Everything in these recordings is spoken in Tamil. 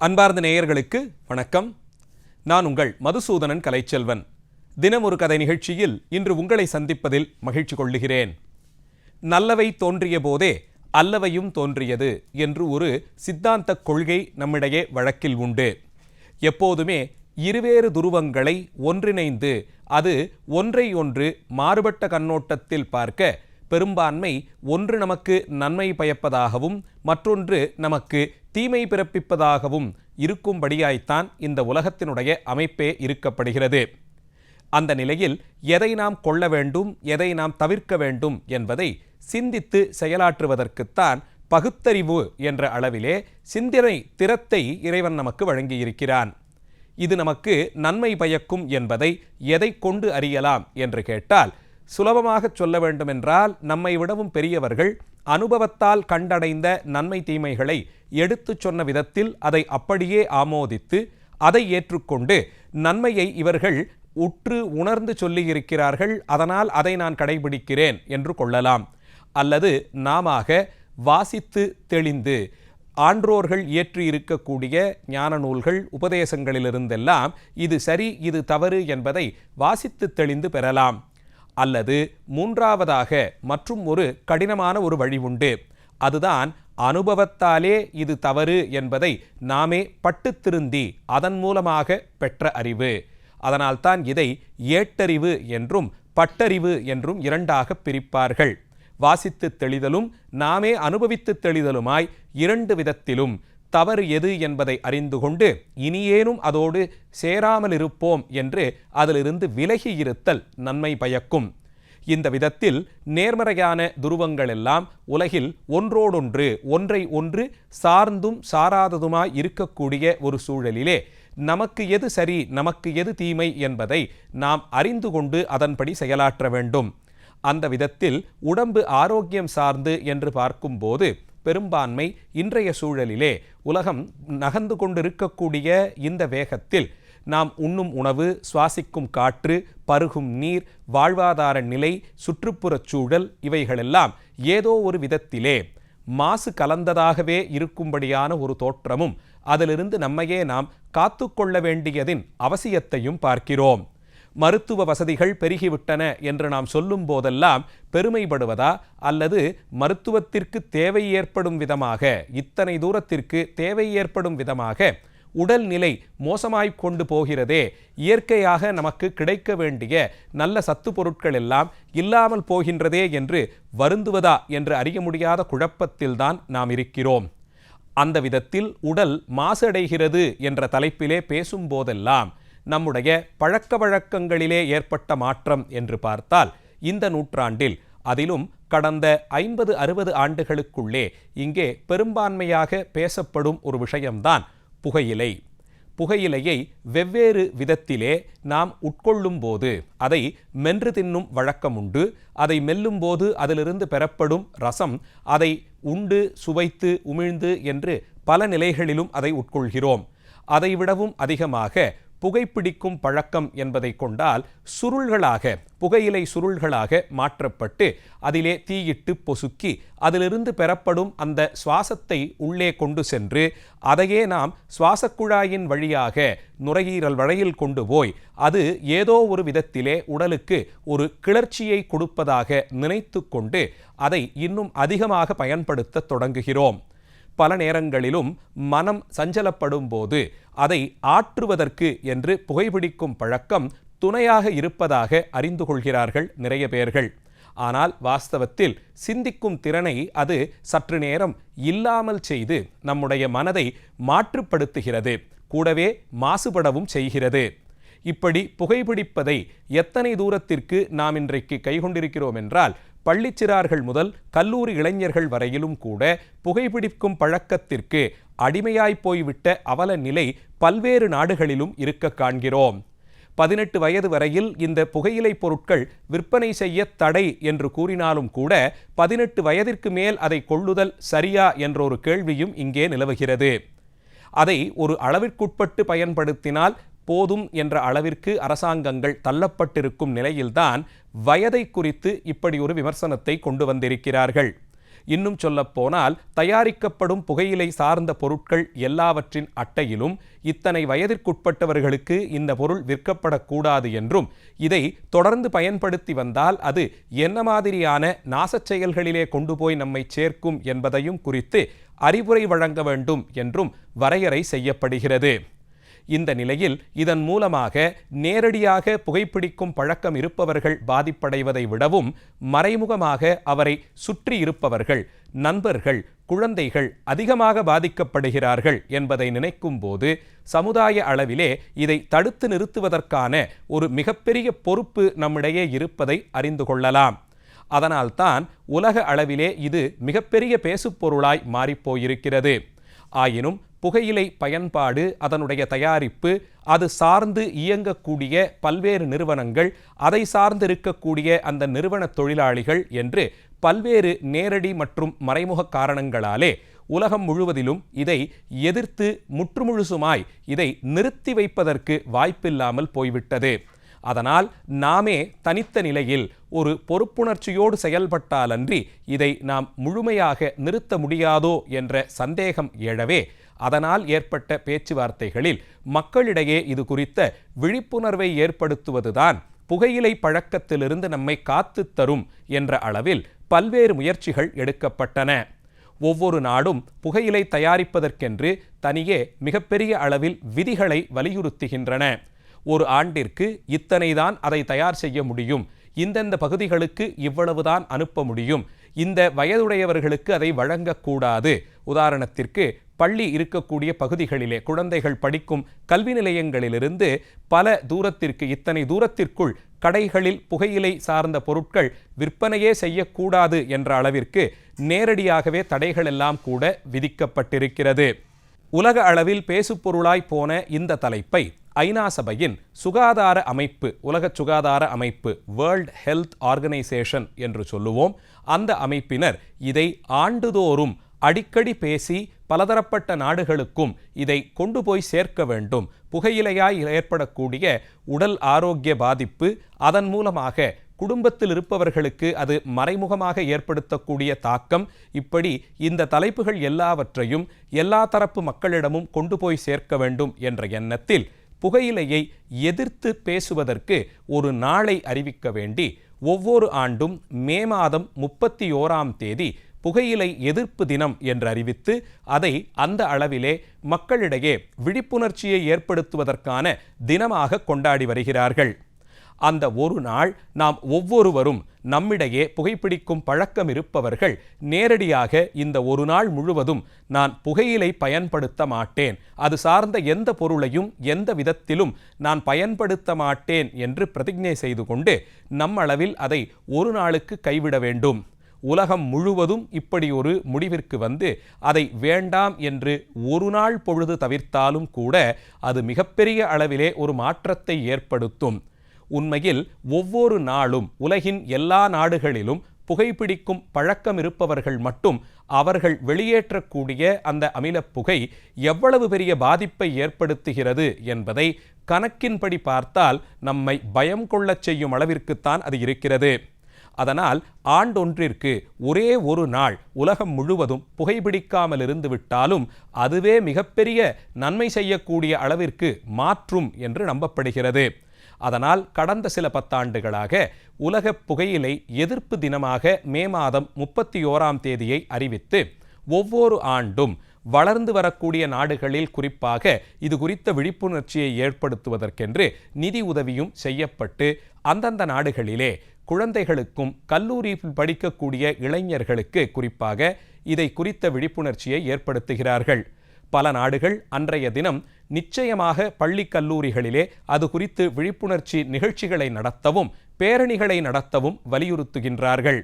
அன்பார்ந்த நேயர்களுக்கு வணக்கம். நான் உங்கள் மதுசூதனன் கலைச்செல்வன். தினம் ஒரு கதை நிகழ்ச்சியில் இன்று உங்களை சந்திப்பதில் மகிழ்ச்சி கொள்ளுகிறேன். நல்லவை தோன்றிய போதே அல்லவையும் தோன்றியது என்று ஒரு சித்தாந்த கொள்கை நம்மிடையே வழக்கில் உண்டு. எப்போதுமே இருவேறு துருவங்களை ஒன்றிணைந்து அது ஒன்றை ஒன்று மாறுபட்ட கண்ணோட்டத்தில் பார்க்க பெரும்பான்மை ஒன்று நமக்கு நன்மை பயப்பதாகவும் மற்றொன்று நமக்கு தீமை பிறப்பிப்பதாகவும் இருக்கும்படியாய்த்தான் இந்த உலகத்தினுடைய அமைப்பே இருக்கப்படுகிறது. அந்த நிலையில் எதை நாம் கொள்ள வேண்டும், எதை நாம் தவிர்க்க வேண்டும் என்பதை சிந்தித்து செயலாற்றுவதற்குத்தான் பகுத்தறிவு என்ற அளவிலே சிந்தனை திறத்தை இறைவன் நமக்கு வழங்கியிருக்கிறான். இது நமக்கு நன்மை பயக்கும் என்பதை எதை கொண்டு அறியலாம் என்று கேட்டால், சுலபமாக சொல்ல வேண்டுமென்றால் நம்மை விடவும் பெரியவர்கள் அனுபவத்தால் கண்டடைந்த நன்மை தீமைகளை எடுத்து சொன்ன விதத்தில் அதை அப்படியே ஆமோதித்து அதை ஏற்றுக்கொண்டு நன்மையை இவர்கள் உற்று உணர்ந்து சொல்லியிருக்கிறார்கள், அதனால் அதை நான் கடைபிடிக்கிறேன் என்று கொள்ளலாம். அல்லது நாமாக வாசித்து தெளிந்து ஆன்றோர்கள் இயற்றி இருக்கக்கூடிய ஞான நூல்கள் உபதேசங்களிலிருந்தெல்லாம் இது சரி இது தவறு என்பதை வாசித்து தெளிந்து பெறலாம். அல்லது மூன்றாவதாக மற்றும் ஒரு கடினமான ஒரு வழி உண்டு. அதுதான் அனுபவத்தாலே இது தவறு என்பதை நாமே பட்டு திருந்தி அதன் மூலமாக பெற்ற அறிவு. அதனால்தான் இதை ஏட்டறிவு என்றும் பட்டறிவு என்றும் இரண்டாக பிரிப்பார்கள். வாசித்து தெளிதலும் நாமே அனுபவித்து தெளிதலுமாய் இரண்டு விதத்திலும் தவறு எது என்பதை அறிந்து கொண்டு இனியேனும் அதோடு சேராமல் இருப்போம் என்று அதிலிருந்து விலகி இருத்தல் நன்மை பயக்கும். இந்த விதத்தில் நேர்மறையான துருவங்கள் எல்லாம் உலகில் ஒன்றோடொன்று ஒன்றை ஒன்று சார்ந்தும் சாராததுமாய் இருக்கக்கூடிய ஒரு சூழலிலே நமக்கு எது சரி நமக்கு எது தீமை என்பதை நாம் அறிந்து கொண்டு அதன்படி செயலாற்ற வேண்டும். அந்த விதத்தில் உடம்பு ஆரோக்கியம் சார்ந்து என்று பார்க்கும்போது பெரும்பான்மை இன்றைய சூழலிலே உலகம் நகர்ந்து கொண்டிருக்கக்கூடிய இந்த வேகத்தில் நாம் உண்ணும் உணவு, சுவாசிக்கும் காற்று, பருகும் நீர், வாழ்வாதார நிலை, சுற்றுப்புறச் சூழல் இவைகளெல்லாம் ஏதோ ஒரு விதத்திலே மாசு கலந்ததாகவே இருக்கும்படியான ஒரு தோற்றமும் அதிலிருந்து நம்மையே நாம் காத்து கொள்ள வேண்டியதின் அவசியத்தையும் பார்க்கிறோம். மருத்துவ வசதிகள் பெருகிவிட்டன என்று நாம் சொல்லும் போதெல்லாம் பெருமைப்படுவதா, அல்லது மருத்துவத்திற்கு தேவை ஏற்படும் விதமாக இத்தனை தூரத்திற்கு தேவை ஏற்படும் விதமாக உடல்நிலை மோசமாய் கொண்டு போகிறதே, இயற்கையாக நமக்கு கிடைக்க வேண்டிய நல்ல சத்து பொருட்கள் எல்லாம் இல்லாமல் போகின்றதே என்று வருந்துவதா என்று அறிய முடியாத குழப்பத்தில்தான் நாம் இருக்கிறோம். அந்த விதத்தில் உடல் மாசடைகிறது என்ற தலைப்பிலே பேசும்போதெல்லாம் நம்முடைய பழக்க வழக்கங்களிலே ஏற்பட்ட மாற்றம் என்று பார்த்தால் இந்த நூற்றாண்டில், அதிலும் கடந்த 50-60 ஆண்டுகளுக்குள்ளே இங்கே பெரும்பான்மையாக பேசப்படும் ஒரு விஷயம்தான் புகையிலை. புகையிலையை வெவ்வேறு விதத்திலே நாம் உட்கொள்ளும் போது அதை மென்று தின்னும் வழக்கம் உண்டு. அதை மெல்லும் போது அதிலிருந்து பெறப்படும் ரசம் அதை உண்டு சுவைத்து உமிழ்ந்து என்று பல நிலைகளிலும் அதை உட்கொள்கிறோம். அதைவிடவும் அதிகமாக புகைப்பிடிக்கும் பழக்கம் என்பதை கொண்டால் சுருள்களாக, புகையிலை சுருள்களாக மாற்றப்பட்டு அதிலே தீயிட்டு பொசுக்கி அதிலிருந்து பெறப்படும் அந்த சுவாசத்தை உள்ளே கொண்டு சென்று அதையே நாம் சுவாசக்குழாயின் வழியாக நுரையீரல் வழியில் கொண்டு போய் அது ஏதோ ஒரு விதத்திலே உடலுக்கு ஒரு கிளர்ச்சியை கொடுப்பதாக நினைத்து கொண்டு அதை இன்னும் அதிகமாக பயன்படுத்த தொடங்குகிறோம். பல நேரங்களிலும் மனம் சஞ்சலப்படும் போது அதை ஆற்றுவதற்கு என்று புகைப்பிடிக்கும் பழக்கம் துணையாக இருப்பதாக அறிந்து கொள்கிறார்கள் நிறைய பேர்கள். ஆனால் வாஸ்தவத்தில் சிந்திக்கும் திறனை அது சற்று நேரம் இல்லாமல் செய்து நம்முடைய மனதை மாற்றுப்படுத்துகிறது, கூடவே மாசுபடவும் செய்கிறது. இப்படி புகைப்பிடிப்பதை எத்தனை தூரத்திற்கு நாம் இன்றைக்கு கைகொண்டிருக்கிறோம் என்றால், பள்ளிச்சிறார்கள் முதல் கல்லூரி இளைஞர்கள் வரையிலும் கூட புகைப்பிடிக்கும் பழக்கத்திற்கு அடிமையாய் போய்விட்ட அவல நிலை பல்வேறு நாடுகளிலும் இருக்க காண்கிறோம். 18 வயது வரையில் இந்த புகையிலை பொருட்கள் விற்பனை செய்ய தடை என்று கூறினாலும் கூட 18 வயதிற்கு மேல் அதை கொள்ளுதல் சரியா என்ற ஒரு கேள்வியும் இங்கே நிலவுகிறது. அதை ஒரு அளவிற்குட்பட்டு பயன்படுத்தினால் போதும் என்ற அளவிற்கு அரசாங்கங்கள் தள்ளப்பட்டிருக்கும் நிலையில்தான் வயதை குறித்து இப்படி ஒரு விமர்சனத்தை கொண்டு வந்திருக்கிறார்கள். இன்னும் சொல்லப்போனால் தயாரிக்கப்படும் புகையிலை சார்ந்த பொருட்கள் எல்லாவற்றின் அட்டையிலும் இத்தனை வயதிற்குட்பட்டவர்களுக்கு இந்த பொருள் விற்கப்படக்கூடாது என்றும் இதை தொடர்ந்து பயன்படுத்தி வந்தால் அது என்ன மாதிரியான நாசச் செயல்களிலே கொண்டு போய் நம்மை சேர்க்கும் என்பதையும் குறித்து அறிவுரை வழங்க வேண்டும் என்றும் வரையறை செய்யப்படுகிறது. இந்த நிலையில் இதன் மூலமாக நேரடியாக புகைப்பிடிக்கும் பழக்கம் இருப்பவர்கள் பாதிப்படைவதை விடவும் மறைமுகமாக அவரை சுற்றி இருப்பவர்கள், நண்பர்கள், குழந்தைகள் அதிகமாக பாதிக்கப்படுகிறார்கள் என்பதை நினைக்கும் போது சமுதாய அளவிலே இதை தடுத்து நிறுத்துவதற்கான ஒரு மிகப்பெரிய பொறுப்பு நம்மிடையே இருப்பதை அறிந்து கொள்ளலாம். அதனால்தான் உலக அளவிலே இது மிகப்பெரிய பேசுபொருளாய் மாறிப்போயிருக்கிறது. ஆயினும் புகையிலை பயன்பாடு, அதனுடைய தயாரிப்பு, அது சார்ந்து இயங்கக்கூடிய பல்வேறு நிறுவனங்கள், அதை சார்ந்து இருக்கக்கூடிய அந்த நிறுவன தொழிலாளிகள் என்று பல்வேறு நேரடி மற்றும் மறைமுக காரணங்களாலே உலகம் முழுவதிலும் இதை எதிர்த்து முற்றுமுழுசுமாய் இதை நிறுத்தி வைப்பதற்கு வாய்ப்பில்லாமல் போய்விட்டது. அதனால் நாமே தனித்த நிலையில் ஒரு பொறுப்புணர்ச்சியோடு செயல்பட்டாலன்றி இதை நாம் முழுமையாக நிறுத்த முடியாதோ என்ற சந்தேகம் எழவே அதனால் ஏற்பட்ட பேச்சுவார்த்தைகளில் மக்களிடையே இது குறித்த விழிப்புணர்வை ஏற்படுத்துவதுதான் புகையிலை பழக்கத்திலிருந்து நம்மை காத்து தரும் என்ற அளவில் பல்வேறு முயற்சிகள் எடுக்கப்பட்டன. ஒவ்வொரு நாடும் புகையிலை தயாரிப்பதற்கென்று தனியே மிகப்பெரிய அளவில் விதிகளை வலியுறுத்துகின்றன. ஒரு ஆண்டிற்கு இத்தனைதான் அதை தயார் செய்ய முடியும், இந்தந்த பகுதிகளுக்கு இவ்வளவுதான் அனுப்ப முடியும், இந்த வயதுடையவர்களுக்கு அதை வழங்கக்கூடாது. உதாரணத்திற்கு பள்ளி இருக்கக்கூடிய பகுதிகளிலே குழந்தைகள் படிக்கும் கல்வி நிலையங்களிலிருந்து பல தூரத்திற்கு, இத்தனை தூரத்திற்குள் கடைகளில் புகையிலை சார்ந்த பொருட்கள் விற்பனையே செய்யக்கூடாது என்ற அளவிற்கு நேரடியாகவே தடைகள் எல்லாம் கூட விதிக்கப்பட்டிருக்கிறது. உலக அளவில் பேசுபொருளாய் போன இந்த தலைப்பை ஐநா சபையின் சுகாதார அமைப்பு, உலக சுகாதார அமைப்பு, வேர்ல்ட் ஹெல்த் ஆர்கனைசேஷன் என்று சொல்லுவோம், அந்த அமைப்பினர் இதை ஆண்டுதோறும் அடிக்கடி பேசி பலதரப்பட்ட நாடுகளுக்கும் இதை கொண்டு போய் சேர்க்க வேண்டும். புகையிலையாய் ஏற்படக்கூடிய உடல் ஆரோக்கிய பாதிப்பு, அதன் மூலமாக குடும்பத்தில் இருப்பவர்களுக்கு அது மறைமுகமாக ஏற்படுத்தக்கூடிய தாக்கம், இப்படி இந்த தலைப்புகள் எல்லாவற்றையும் எல்லா தரப்பு மக்களிடமும் கொண்டு போய் சேர்க்க வேண்டும் என்ற எண்ணத்தில் புகையிலையை எதிர்த்து பேசுவதற்கு ஒரு நாளை அறிவிக்க வேண்டி ஒவ்வொரு ஆண்டும் மே மாதம் 31ஆம் தேதி புகையிலை எதிர்ப்பு தினம் என்று அறிவித்து அதை அந்த அளவிலே மக்களிடையே விழிப்புணர்ச்சியை ஏற்படுத்துவதற்கான தினமாக கொண்டாடி வருகிறார்கள். அந்த ஒரு நாள் நாம் ஒவ்வொருவரும் நம்மிடையே புகைப்பிடிக்கும் பழக்கம் இருப்பவர்கள் நேரடியாக இந்த ஒரு நாள் முழுவதும் நான் புகையிலை பயன்படுத்த மாட்டேன், அது சார்ந்த எந்த பொருளையும் எந்த விதத்திலும் நான் பயன்படுத்த மாட்டேன் என்று பிரதிஜை செய்து கொண்டு நம்மளவில் அதை ஒரு நாளுக்கு கைவிட வேண்டும். உலகம் முழுவதும் இப்படி ஒரு முடிவிற்கு வந்து அதை வேண்டாம் என்று ஒரு நாள் பொழுது தவிர்த்தாலும் கூட அது மிகப்பெரிய அளவிலே ஒரு மாற்றத்தை ஏற்படுத்தும். உண்மையில் ஒவ்வொரு நாளும் உலகின் எல்லா நாடுகளிலும் புகைப்பிடிக்கும் பழக்கம் இருப்பவர்கள் மட்டும் அவர்கள் வெளியேற்றக்கூடிய அந்த அமிலப்புகை எவ்வளவு பெரிய பாதிப்பை ஏற்படுத்துகிறது என்பதை கணக்கின்படி பார்த்தால் நம்மை பயம் கொள்ளச் செய்யும் அளவிற்குத்தான் அது இருக்கிறது. அதனால் ஆண்டொன்றிற்கு ஒரே ஒரு நாள் உலகம் முழுவதும் புகைப்பிடிக்காமல் இருந்து விட்டாலும் அதுவே மிகப்பெரிய நன்மை செய்யக்கூடிய அளவிற்கு மாற்றும் என்று நம்பப்படுகிறது. அதனால் கடந்த சில 10 ஆண்டுகளாக உலக புகையிலை எதிர்ப்பு தினமாக மே மாதம் 31ஆம் தேதியை அறிவித்து ஒவ்வொரு ஆண்டும் வளர்ந்து வரக்கூடிய நாடுகளில் குறிப்பாக இது குறித்த விழிப்புணர்ச்சியை ஏற்படுத்துவதற்கென்று நிதி உதவியும் செய்யப்பட்டு அந்தந்த நாடுகளிலே குழந்தைகளுக்கும் கல்லூரியில் படிக்கக்கூடிய இளைஞர்களுக்கு குறிப்பாக இதை குறித்த விழிப்புணர்ச்சியை ஏற்படுத்துகிறார்கள். பல நாடுகள் அன்றைய தினம் நிச்சயமாக பள்ளி கல்லூரிகளிலே அது குறித்து விழிப்புணர்ச்சி நிகழ்ச்சிகளை நடத்தவும் பேரணிகளை நடத்தவும் வலியுறுத்துகின்றார்கள்.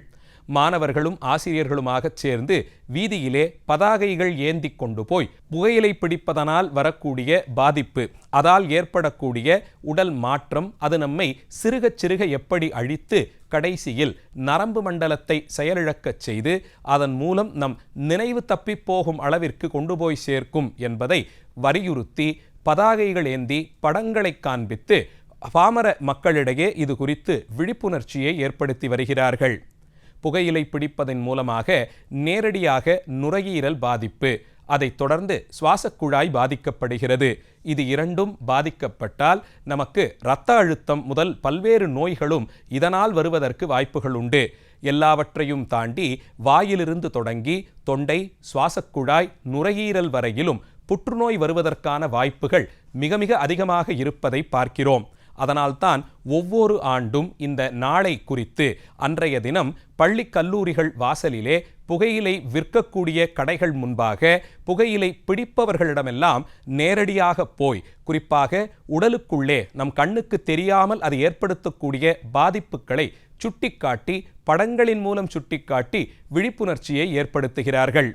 மாணவர்களும் ஆசிரியர்களுமாக சேர்ந்து வீதியிலே பதாகைகள் ஏந்தி கொண்டு போய் புகையிலை பிடிப்பதனால் வரக்கூடிய பாதிப்பு, அதால் ஏற்படக்கூடிய உடல் மாற்றம், அது நம்மை சிறுக சிறுக எப்படி அழித்து கடைசியில் நரம்பு மண்டலத்தை செயலிழக்கச் செய்து அதன் மூலம் நம் நினைவு தப்பிப்போகும் அளவிற்கு கொண்டு போய் சேர்க்கும் என்பதை வலியுறுத்தி பதாகைகள் ஏந்தி படங்களை காண்பித்து பாமர மக்களிடையே இது குறித்து விழிப்புணர்ச்சியை ஏற்படுத்தி வருகிறார்கள். புகையிலை பிடிப்பதன் மூலமாக நேரடியாக நுரையீரல் பாதிப்பு, அதைத் தொடர்ந்து சுவாசக்குழாய் பாதிக்கப்படுகிறது. இது இரண்டும் பாதிக்கப்பட்டால் நமக்கு இரத்த அழுத்தம் முதல் பல்வேறு நோய்களும் இதனால் வருவதற்கு வாய்ப்புகள் உண்டு. எல்லாவற்றையும் தாண்டி வாயிலிருந்து தொடங்கி தொண்டை, சுவாசக்குழாய், நுரையீரல் வரையிலும் புற்றுநோய் வருவதற்கான வாய்ப்புகள் மிக மிக அதிகமாக இருப்பதை பார்க்கிறோம். அதனால்தான் ஒவ்வொரு ஆண்டும் இந்த நாளை குறித்து அன்றைய தினம் பள்ளி கல்லூரிகள் வாசலிலே புகையிலை விற்கக்கூடிய கடைகள் முன்பாக புகையிலை பிடிப்பவர்களிடமெல்லாம் நேரடியாக போய், குறிப்பாக உடலுக்குள்ளே நம் கண்ணுக்கு தெரியாமல் அது ஏற்படுத்தக்கூடிய பாதிப்புகளை சுட்டிக்காட்டி, படங்களின் மூலம் சுட்டிக்காட்டி விழிப்புணர்ச்சியை ஏற்படுத்துகிறார்கள்.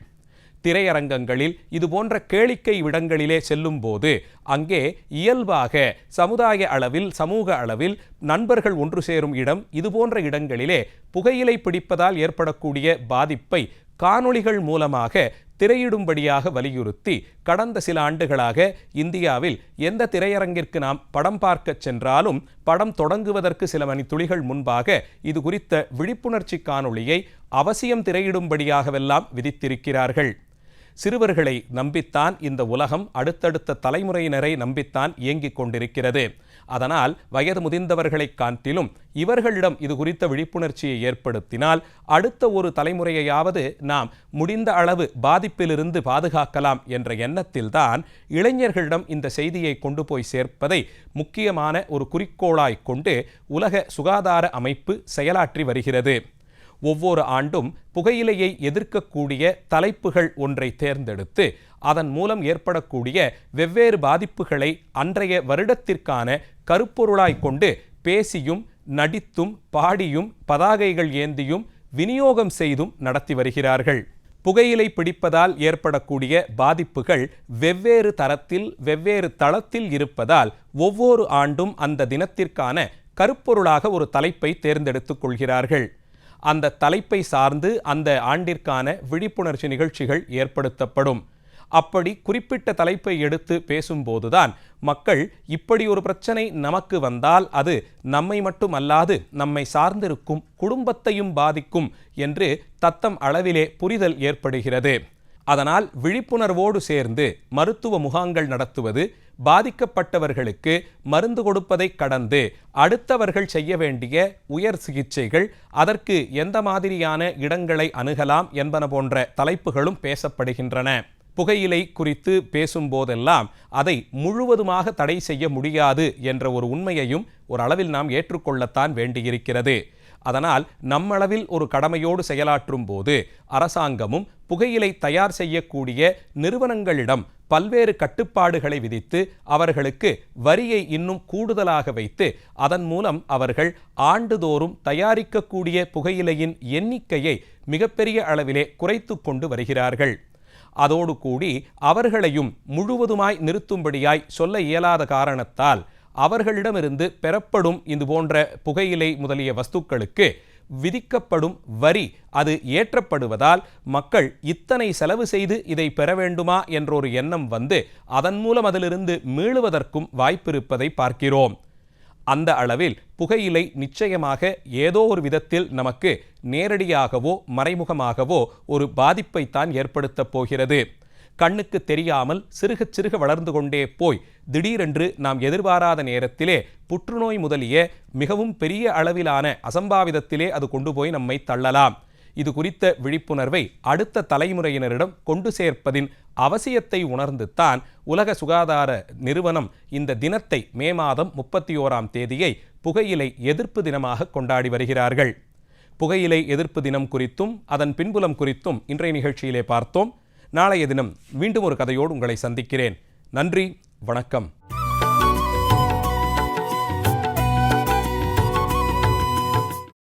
திரையரங்கங்களில் இதுபோன்ற கேளிக்கை இடங்களிலே செல்லும் போது அங்கே இயல்பாக சமுதாய அளவில், சமூக அளவில் நண்பர்கள் ஒன்று சேரும் இடம், இதுபோன்ற இடங்களிலே புகையிலை பிடிப்பதால் ஏற்படக்கூடிய பாதிப்பை காணொளிகள் மூலமாக திரையிடும்படியாக வலியுறுத்தி கடந்த சில ஆண்டுகளாக இந்தியாவில் எந்த திரையரங்கிற்கு நாம் படம் பார்க்க சென்றாலும் படம் தொடங்குவதற்கு சில மணி துளிகள் முன்பாக இது குறித்த விழிப்புணர்ச்சி காணொளியை அவசியம் திரையிடும்படியாகவெல்லாம் விதித்திருக்கிறார்கள். சிறுவர்களை நம்பித்தான் இந்த உலகம், அடுத்தடுத்த தலைமுறையினரை நம்பித்தான் இயங்கிக் கொண்டிருக்கிறது. அதனால் வயது முதிர்ந்தவர்களை காட்டிலும் இவர்களிடம் இது குறித்த விழிப்புணர்ச்சியை ஏற்படுத்தினால் அடுத்த ஒரு தலைமுறையையாவது நாம் முடிந்த அளவு பாதிப்பிலிருந்து பாதுகாக்கலாம் என்ற எண்ணத்தில்தான் இளைஞர்களிடம் இந்த செய்தியை கொண்டு போய் சேர்ப்பதை முக்கியமான ஒரு குறிக்கோளாய் கொண்டு உலக சுகாதார அமைப்பு செயலாற்றி வருகிறது. ஒவ்வொரு ஆண்டும் புகையிலையை எதிர்க்கக்கூடிய தலைப்புகள் ஒன்றை தேர்ந்தெடுத்து அதன் மூலம் ஏற்படக்கூடிய வெவ்வேறு பாதிப்புகளை அன்றைய வருடத்திற்கான கருப்பொருளாய் கொண்டு பேசியும் நடித்தும் பாடியும் பதாகைகள் ஏந்தியும் விநியோகம் செய்தும் நடத்தி வருகிறார்கள். புகையிலை பிடிப்பதால் ஏற்படக்கூடிய பாதிப்புகள் வெவ்வேறு தரத்தில், வெவ்வேறு தளத்தில் இருப்பதால் ஒவ்வொரு ஆண்டும் அந்த தினத்திற்கான கருப்பொருளாக ஒரு தலைப்பை தேர்ந்தெடுத்துக் கொள்கிறார்கள். அந்த தலைப்பை சார்ந்து அந்த ஆண்டிற்கான விழிப்புணர்ச்சி நிகழ்ச்சிகள் ஏற்படுத்தப்படும். அப்படி குறிப்பிட்ட தலைப்பை எடுத்து பேசும்போதுதான் மக்கள் இப்படி ஒரு பிரச்சனை நமக்கு வந்தால் அது நம்மை மட்டுமல்லாது நம்மை சார்ந்திருக்கும் குடும்பத்தையும் பாதிக்கும் என்று தத்தம் அளவிலே புரிதல் ஏற்படுகிறது. அதனால் விழிப்புணர்வோடு சேர்ந்து மருத்துவ முகாங்கள் நடத்துவது, பாதிக்கப்பட்டவர்களுக்கு மருந்து கொடுப்பதை கடந்து அடுத்தவர்கள் செய்ய வேண்டிய உயர் சிகிச்சைகள், அதற்கு எந்த மாதிரியான இடங்களை அணுகலாம் என்பன போன்ற தலைப்புகளும் பேசப்படுகின்றன. புகையிலை குறித்து பேசும்போதெல்லாம் அதை முழுவதுமாக தடை செய்ய முடியாது என்ற ஒரு உண்மையையும் ஒரு அளவில் நாம் ஏற்றுக்கொள்ளத்தான் வேண்டியிருக்கிறது. அதனால் நம்மளவில் ஒரு கடமையோடு செயலாற்றும் போது அரசாங்கமும் புகையிலை தயார் செய்யக்கூடிய நிறுவனங்களிடம் பல்வேறு கட்டுப்பாடுகளை விதித்து அவர்களுக்கு வரியை இன்னும் கூடுதலாக வைத்து அதன் மூலம் அவர்கள் ஆண்டுதோறும் தயாரிக்கக்கூடிய புகையிலையின் எண்ணிக்கையை மிகப்பெரிய அளவிலே குறைத்து கொண்டு வருகிறார்கள். அதோடு கூடி அவர்களையும் முழுவதுமாய் நிறுத்தும்படியாய் சொல்ல இயலாத காரணத்தால் அவர்களிடமிருந்து பெறப்படும் இது போன்ற புகையிலை முதலிய வஸ்துக்களுக்கு விதிக்கப்படும் வரி அது ஏற்றப்படுவதால் மக்கள் இத்தனை செலவு செய்து இதை பெற வேண்டுமா என்றொரு எண்ணம் வந்து அதன் மூலம் அதிலிருந்து மீளுவதற்கும் வாய்ப்பிருப்பதை பார்க்கிறோம். அந்த அளவில் புகையிலை நிச்சயமாக ஏதோ ஒரு விதத்தில் நமக்கு நேரடியாகவோ மறைமுகமாகவோ ஒரு பாதிப்பைத்தான் ஏற்படுத்தப் போகிறது. கண்ணுக்கு தெரியாமல் சிறுக சிறுக வளர்ந்து கொண்டே போய் திடீரென்று நாம் எதிர்பாராத நேரத்திலே புற்றுநோய் முதலிய மிகவும் பெரிய அளவிலான அசம்பாவிதத்திலே அது கொண்டு போய் நம்மை தள்ளலாம். இது குறித்த விழிப்புணர்வை அடுத்த தலைமுறையினரிடம் கொண்டு சேர்ப்பதின் அவசியத்தை உணர்ந்துத்தான் உலக சுகாதார நிறுவனம் இந்த தினத்தை மே மாதம் 31ஆம் தேதியை புகையிலை எதிர்ப்பு தினமாக கொண்டாடி வருகிறார்கள். புகையிலை எதிர்ப்பு தினம் குறித்தும் அதன் பின்புலம் குறித்தும் இன்றைய நிகழ்ச்சியிலே பார்த்தோம். நாளைய தினம் மீண்டும் ஒரு கதையோடு உங்களை சந்திக்கிறேன். நன்றி, வணக்கம்.